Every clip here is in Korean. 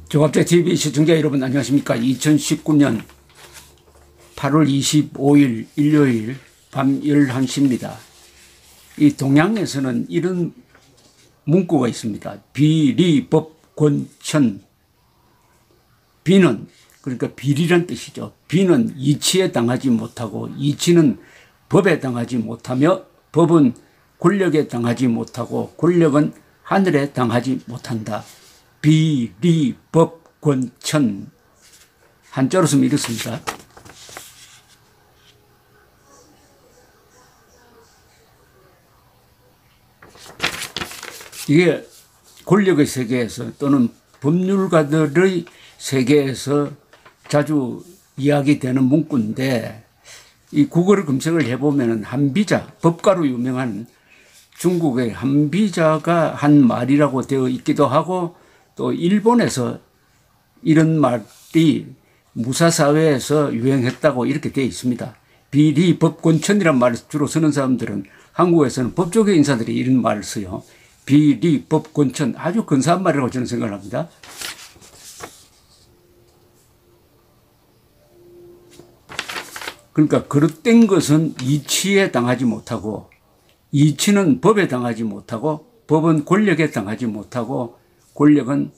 종합제TV 시청자 여러분 안녕하십니까. 2019년 8월 25일 일요일 밤 11시입니다. 이 동양에서는 이런 문구가 있습니다. 비리법권천. 비는 그러니까 비리란 뜻이죠. 비는 이치에 당하지 못하고 이치는 법에 당하지 못하며 법은 권력에 당하지 못하고 권력은 하늘에 당하지 못한다. 비리법권천. 한자로 쓰면 이렇습니다. 이게 권력의 세계에서 또는 법률가들의 세계에서 자주 이야기되는 문구인데, 이 국어를 검색을 해보면 한비자, 법가로 유명한 중국의 한비자가 한 말이라고 되어 있기도 하고, 또 일본에서 이런 말이 무사사회에서 유행했다고 이렇게 되어 있습니다. 비리법권천이란 말을 주로 쓰는 사람들은 한국에서는 법조계 인사들이 이런 말을 써요. 비리법권천. 아주 근사한 말이라고 저는 생각을 합니다. 그러니까 그릇된 것은 이치에 당하지 못하고, 이치는 법에 당하지 못하고, 법은 권력에 당하지 못하고, 권력은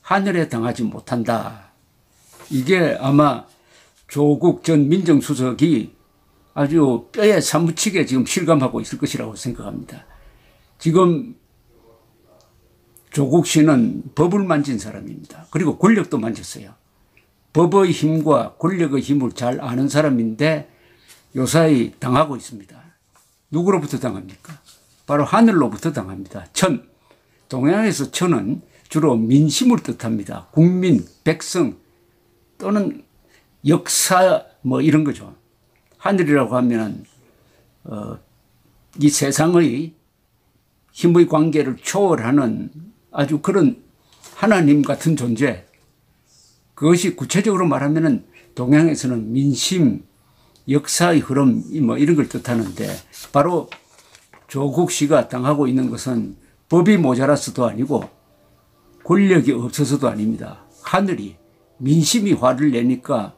하늘에 당하지 못한다. 이게 아마 조국 전 민정수석이 아주 뼈에 사무치게 지금 실감하고 있을 것이라고 생각합니다. 지금 조국 씨는 법을 만진 사람입니다. 그리고 권력도 만졌어요. 법의 힘과 권력의 힘을 잘 아는 사람인데 요사이 당하고 있습니다. 누구로부터 당합니까? 바로 하늘로부터 당합니다. 천. 동양에서 천은 주로 민심을 뜻합니다. 국민, 백성 또는 역사 뭐 이런 거죠. 하늘이라고 하면 이 세상의 힘의 관계를 초월하는 아주 그런 하나님 같은 존재. 그것이 구체적으로 말하면 동양에서는 민심, 역사의 흐름 뭐 이런 걸 뜻하는데, 바로 조국 씨가 당하고 있는 것은 법이 모자라서도 아니고 권력이 없어서도 아닙니다. 하늘이, 민심이 화를 내니까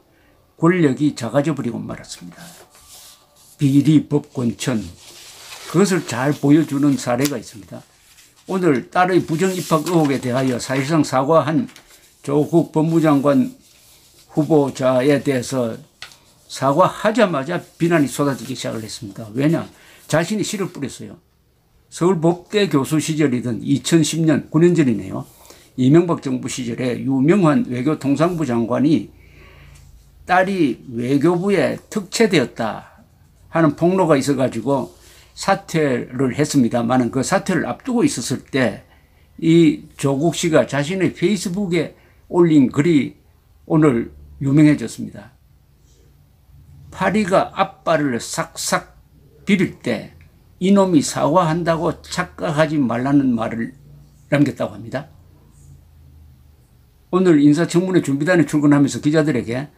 권력이 작아져 버리고 말았습니다. 비리법권천. 그것을 잘 보여주는 사례가 있습니다. 오늘 딸의 부정입학 의혹에 대하여 사실상 사과한 조국 법무장관 후보자에 대해서 사과하자마자 비난이 쏟아지기 시작을 했습니다. 왜냐? 자신이 씨를 뿌렸어요. 서울법대 교수 시절이던 2010년 9년 전이네요. 이명박 정부 시절에 유명한 외교통상부 장관이 딸이 외교부에 특채되었다 하는 폭로가 있어가지고 사퇴를 했습니다만, 그 사퇴를 앞두고 있었을 때 이 조국 씨가 자신의 페이스북에 올린 글이 오늘 유명해졌습니다. 파리가 앞발을 싹싹 비빌 때 이놈이 사과한다고 착각하지 말라는 말을 남겼다고 합니다. 오늘 인사청문회 준비단에 출근하면서 기자들에게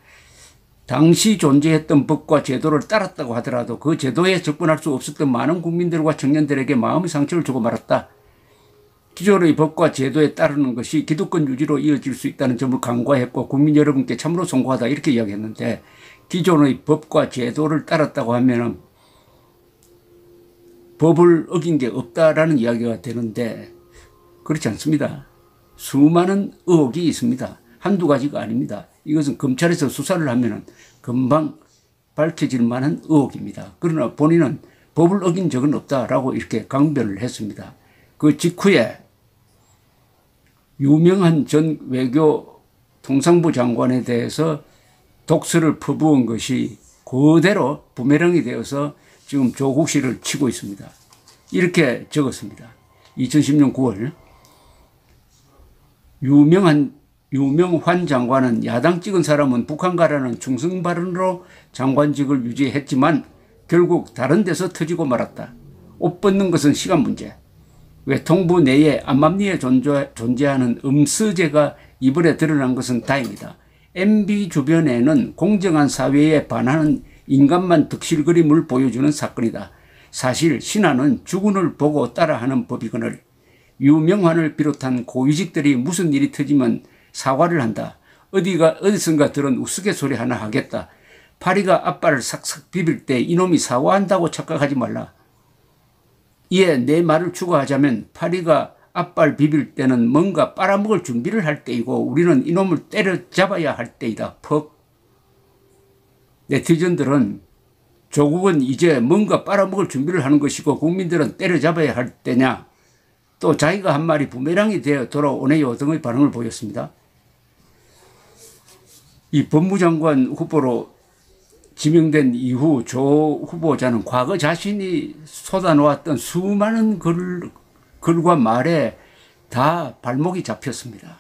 당시 존재했던 법과 제도를 따랐다고 하더라도 그 제도에 접근할 수 없었던 많은 국민들과 청년들에게 마음의 상처를 주고 말았다. 기존의 법과 제도에 따르는 것이 기득권 유지로 이어질 수 있다는 점을 간과했고 국민 여러분께 참으로 송구하다 이렇게 이야기했는데, 기존의 법과 제도를 따랐다고 하면 법을 어긴 게 없다라는 이야기가 되는데 그렇지 않습니다. 수많은 의혹이 있습니다. 한두 가지가 아닙니다. 이것은 검찰에서 수사를 하면 금방 밝혀질 만한 의혹입니다. 그러나 본인은 법을 어긴 적은 없다라고 이렇게 강변을 했습니다. 그 직후에 유명한 전 외교통상부 장관에 대해서 독설을 퍼부은 것이 그대로 부메랑이 되어서 지금 조국 씨를 치고 있습니다. 이렇게 적었습니다. 2010년 9월 유명환 장관은 야당 찍은 사람은 북한 가라는 충성 발언으로 장관직을 유지했지만 결국 다른 데서 터지고 말았다. 옷 벗는 것은 시간 문제. 외통부 내에 암암리에 존재하는 음스제가 이번에 드러난 것은 다행이다. MB 주변에는 공정한 사회에 반하는 인간만 득실 그림을 보여주는 사건이다. 사실 신하는 주군을 보고 따라하는 법이거늘 유명환을 비롯한 고위직들이 무슨 일이 터지면 사과를 한다. 어디선가 들은 우스갯소리 하나 하겠다. 파리가 앞발을 싹싹 비빌 때 이놈이 사과한다고 착각하지 말라. 이에 내 말을 추가하자면 파리가 앞발 비빌 때는 뭔가 빨아먹을 준비를 할 때이고 우리는 이놈을 때려잡아야 할 때이다. 퍽. 네티즌들은 조국은 이제 뭔가 빨아먹을 준비를 하는 것이고 국민들은 때려잡아야 할 때냐. 또 자기가 한 말이 부메랑이 되어 돌아오네요 등의 반응을 보였습니다. 이 법무장관 후보로 지명된 이후 조 후보자는 과거 자신이 쏟아놓았던 수많은 글과 말에 다 발목이 잡혔습니다.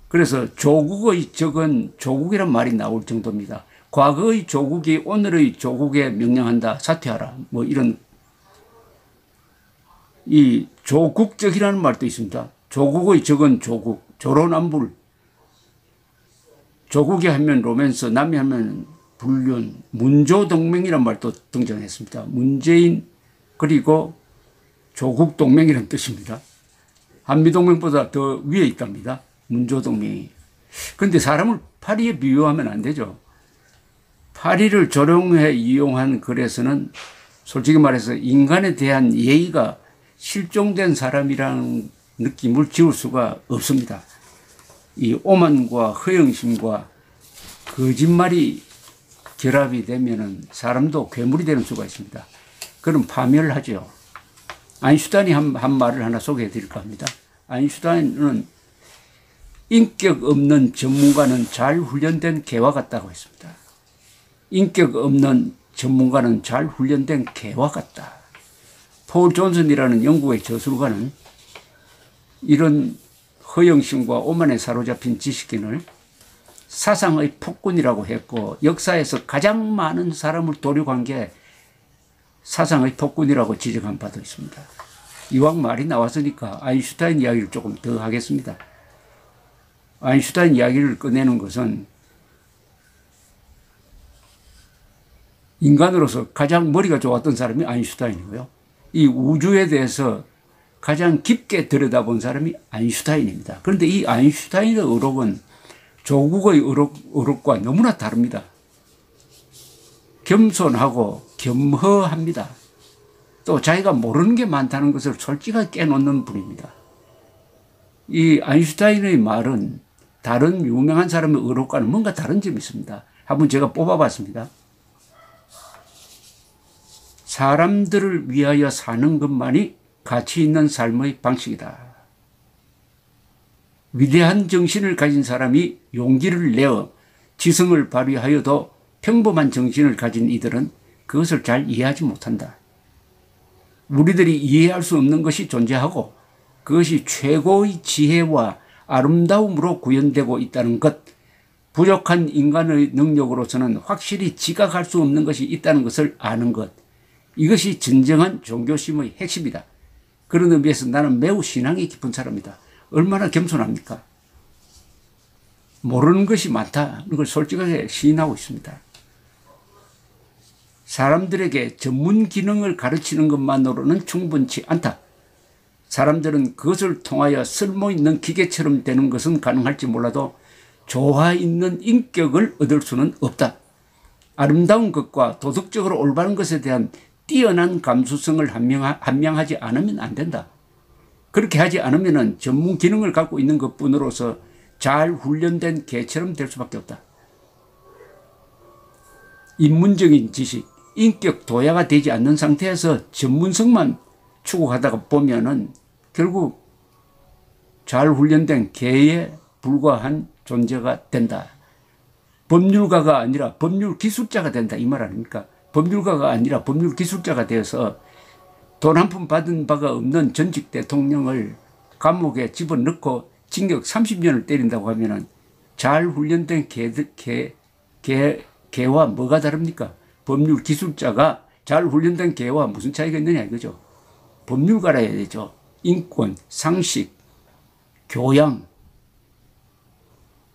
그래서 조국의 적은 조국이란 말이 나올 정도입니다. 과거의 조국이 오늘의 조국에 명령한다. 사퇴하라. 뭐 이런 이 조국적이라는 말도 있습니다. 조국의 적은 조국, 조로남불. 조국이 하면 로맨스, 남이 하면 불륜, 문조동맹이라는 말도 등장했습니다. 문재인 그리고 조국동맹이라는 뜻입니다. 한미동맹보다 더 위에 있답니다. 문조동맹이. 그런데 사람을 파리에 비유하면 안 되죠. 파리를 조롱해 이용한 글에서는 솔직히 말해서 인간에 대한 예의가 실종된 사람이라는 느낌을 지울 수가 없습니다. 이 오만과 허영심과 거짓말이 결합이 되면은 사람도 괴물이 되는 수가 있습니다. 그럼 파멸하죠. 아인슈타인이 한 말을 하나 소개해 드릴까 합니다. 아인슈타인은 인격 없는 전문가는 잘 훈련된 개와 같다고 했습니다. 인격 없는 전문가는 잘 훈련된 개와 같다. 폴 존슨이라는 영국의 저술가는 이런 허영심과 오만에 사로잡힌 지식인을 사상의 폭군이라고 했고 역사에서 가장 많은 사람을 도륙한 게 사상의 폭군이라고 지적한 바도 있습니다. 이왕 말이 나왔으니까 아인슈타인 이야기를 조금 더 하겠습니다. 아인슈타인 이야기를 꺼내는 것은 인간으로서 가장 머리가 좋았던 사람이 아인슈타인이고요. 이 우주에 대해서 가장 깊게 들여다본 사람이 아인슈타인입니다. 그런데 이 아인슈타인의 의록은 조국의 의록과 너무나 다릅니다. 겸손하고 겸허합니다. 또 자기가 모르는 게 많다는 것을 솔직하게 깨놓는 분입니다. 이 아인슈타인의 말은 다른 유명한 사람의 의록과는 뭔가 다른 점이 있습니다. 한번 제가 뽑아봤습니다. 사람들을 위하여 사는 것만이 가치 있는 삶의 방식이다. 위대한 정신을 가진 사람이 용기를 내어 지성을 발휘하여도 평범한 정신을 가진 이들은 그것을 잘 이해하지 못한다. 우리들이 이해할 수 없는 것이 존재하고 그것이 최고의 지혜와 아름다움으로 구현되고 있다는 것, 부족한 인간의 능력으로서는 확실히 지각할 수 없는 것이 있다는 것을 아는 것, 이것이 진정한 종교심의 핵심이다. 그런 의미에서 나는 매우 신앙이 깊은 사람이다. 얼마나 겸손합니까? 모르는 것이 많다는 걸 솔직하게 시인하고 있습니다. 사람들에게 전문 기능을 가르치는 것만으로는 충분치 않다. 사람들은 그것을 통하여 쓸모있는 기계처럼 되는 것은 가능할지 몰라도 조화 있는 인격을 얻을 수는 없다. 아름다운 것과 도덕적으로 올바른 것에 대한 뛰어난 감수성을 함양하지 않으면 안 된다. 그렇게 하지 않으면 전문 기능을 갖고 있는 것뿐으로서 잘 훈련된 개처럼 될 수밖에 없다. 인문적인 지식, 인격 도야가 되지 않는 상태에서 전문성만 추구하다가 보면은 결국 잘 훈련된 개에 불과한 존재가 된다. 법률가가 아니라 법률 기술자가 된다 이 말 아닙니까? 법률가가 아니라 법률 기술자가 되어서 돈 한 푼 받은 바가 없는 전직 대통령을 감옥에 집어넣고 징역 30년을 때린다고 하면은 잘 훈련된 개와 뭐가 다릅니까? 법률 기술자가 잘 훈련된 개와 무슨 차이가 있느냐 이거죠. 법률가라 해야 되죠. 인권, 상식, 교양.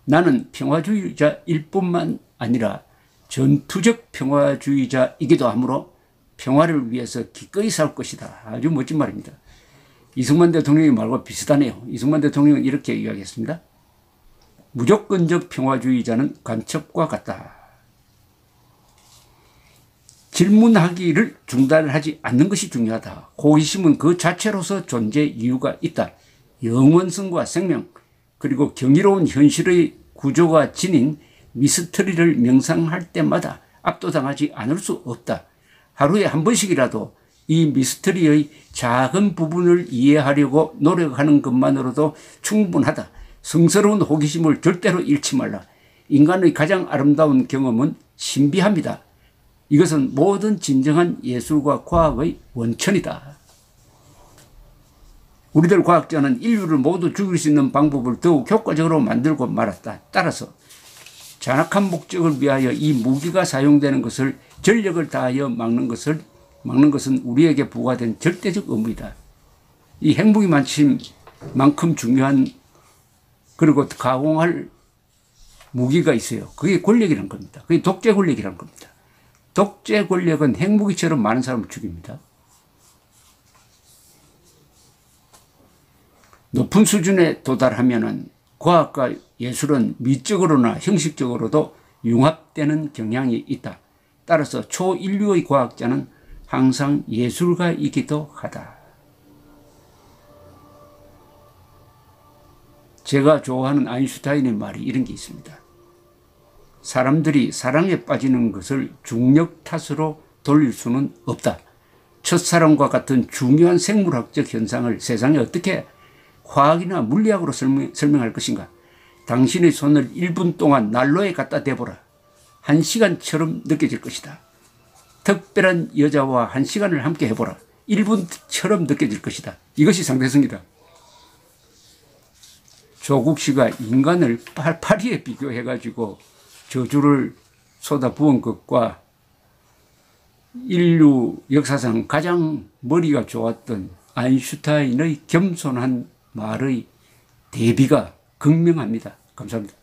나는 평화주의자일 뿐만 아니라 전투적 평화주의자이기도 하므로 평화를 위해서 기꺼이 살 것이다. 아주 멋진 말입니다. 이승만 대통령의 말과 비슷하네요. 이승만 대통령은 이렇게 이야기했습니다. 무조건적 평화주의자는 간첩과 같다. 질문하기를 중단하지 않는 것이 중요하다. 호기심은 그 자체로서 존재 이유가 있다. 영원성과 생명 그리고 경이로운 현실의 구조가 지닌 미스터리를 명상할 때마다 압도당하지 않을 수 없다. 하루에 한 번씩이라도 이 미스터리의 작은 부분을 이해하려고 노력하는 것만으로도 충분하다. 성스러운 호기심을 절대로 잃지 말라. 인간의 가장 아름다운 경험은 신비합니다. 이것은 모든 진정한 예술과 과학의 원천이다. 우리들 과학자는 인류를 모두 죽일 수 있는 방법을 더욱 효과적으로 만들고 말았다. 따라서 잔악한 목적을 위하여 이 무기가 사용되는 것을 전력을 다하여 막는 것은 우리에게 부과된 절대적 의무이다. 이 핵무기 만큼 중요한 그리고 가공할 무기가 있어요. 그게 권력이라는 겁니다. 그게 독재 권력이라는 겁니다. 독재 권력은 핵무기처럼 많은 사람을 죽입니다. 높은 수준에 도달하면은 과학과 예술은 미적으로나 형식적으로도 융합되는 경향이 있다. 따라서 초인류의 과학자는 항상 예술가이기도 하다. 제가 좋아하는 아인슈타인의 말이 이런 게 있습니다. 사람들이 사랑에 빠지는 것을 중력 탓으로 돌릴 수는 없다. 첫사랑과 같은 중요한 생물학적 현상을 세상에 어떻게 화학이나 물리학으로 설명할 것인가? 당신의 손을 1분 동안 난로에 갖다 대보라. 1시간처럼 느껴질 것이다. 특별한 여자와 1시간을 함께 해보라. 1분처럼 느껴질 것이다. 이것이 상대성이다. 조국 씨가 인간을 파리에 비교해가지고 저주를 쏟아부은 것과 인류 역사상 가장 머리가 좋았던 아인슈타인의 겸손한 말의 대비가 극명합니다. 감사합니다.